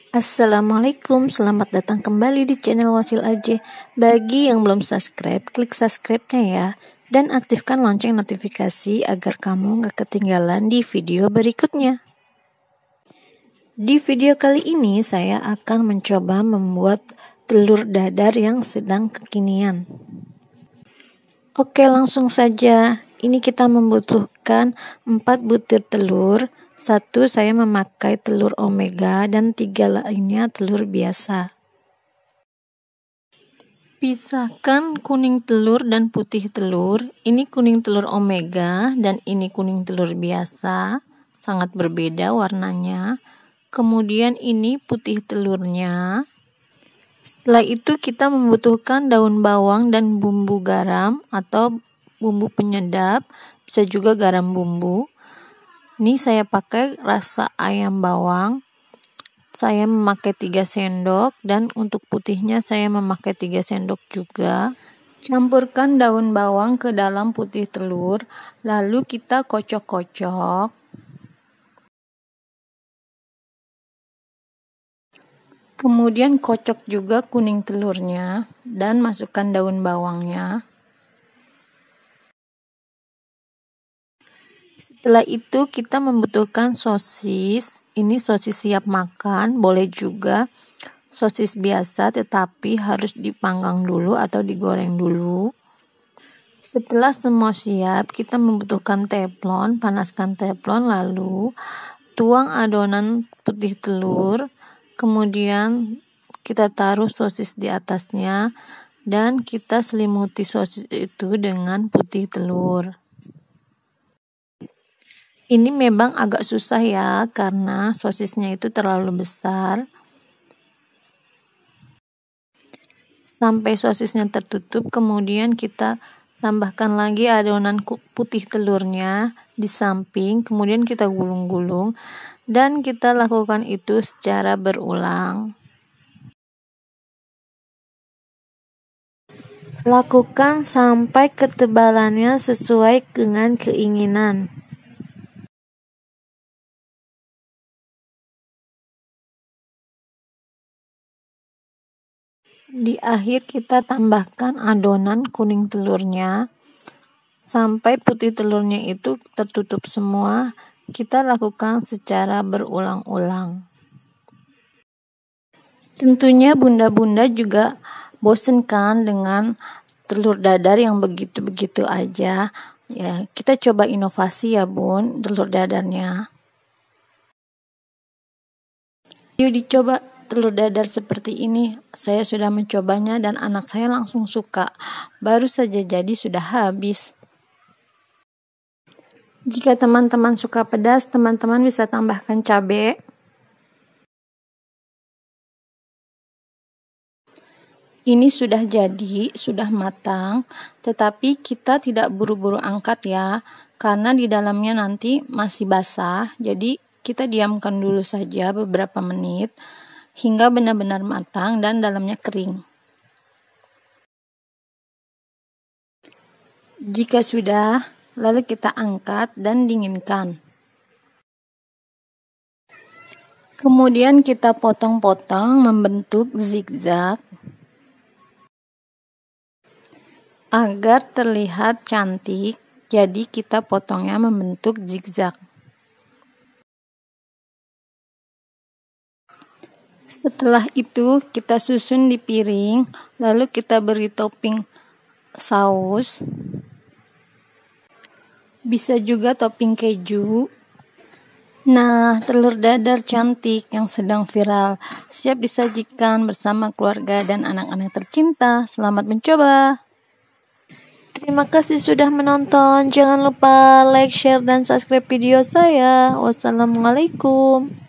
Assalamualaikum, selamat datang kembali di channel Wasil Aja. Bagi yang belum subscribe, klik subscribe-nya ya. Dan aktifkan lonceng notifikasi agar kamu gak ketinggalan di video berikutnya. Di video kali ini saya akan mencoba membuat telur dadar yang sedang kekinian. Oke, langsung saja. Ini kita membutuhkan 4 butir telur. 1 saya memakai telur omega dan 3 lainnya telur biasa. Pisahkan kuning telur dan putih telur. Ini kuning telur omega dan ini kuning telur biasa. Sangat berbeda warnanya. Kemudian ini putih telurnya. Setelah itu kita membutuhkan daun bawang dan bumbu garam atau bumbu penyedap. Bisa juga garam bumbu. Ini saya pakai rasa ayam bawang. Saya memakai 3 sendok dan untuk putihnya saya memakai 3 sendok juga. Campurkan daun bawang ke dalam putih telur, lalu kita kocok-kocok. Kemudian kocok juga kuning telurnya dan masukkan daun bawangnya. Setelah itu kita membutuhkan sosis. Ini sosis siap makan, boleh juga sosis biasa tetapi harus dipanggang dulu atau digoreng dulu. Setelah semua siap, kita membutuhkan teflon. Panaskan teflon lalu tuang adonan putih telur. Kemudian kita taruh sosis di atasnya dan kita selimuti sosis itu dengan putih telur. Ini memang agak susah ya karena sosisnya itu terlalu besar. Sampai sosisnya tertutup, kemudian kita tambahkan lagi adonan putih telurnya di samping, kemudian kita gulung-gulung dan kita lakukan itu secara berulang. Lakukan sampai ketebalannya sesuai dengan keinginan. Di akhir kita tambahkan adonan kuning telurnya sampai putih telurnya itu tertutup semua. Kita lakukan secara berulang-ulang. Tentunya bunda-bunda juga bosen kan dengan telur dadar yang begitu-begitu aja. Ya, kita coba inovasi ya bun, telur dadarnya. Yuk dicoba telur dadar seperti ini. Saya sudah mencobanya dan anak saya langsung suka. Baru saja jadi sudah habis. Jika teman-teman suka pedas, teman-teman bisa tambahkan cabai. Ini sudah jadi, sudah matang, tetapi kita tidak buru-buru angkat ya, karena di dalamnya nanti masih basah. Jadi kita diamkan dulu saja beberapa menit hingga benar-benar matang dan dalamnya kering. Jika sudah, lalu kita angkat dan dinginkan. Kemudian kita potong-potong membentuk zigzag agar terlihat cantik. Jadi kita potongnya membentuk zigzag. Setelah itu kita susun di piring, lalu kita beri topping saus. Bisa juga topping keju. Nah, telur dadar cantik yang sedang viral siap disajikan bersama keluarga dan anak-anak tercinta. Selamat mencoba. Terima kasih sudah menonton. Jangan lupa like, share, dan subscribe video saya. Wassalamualaikum.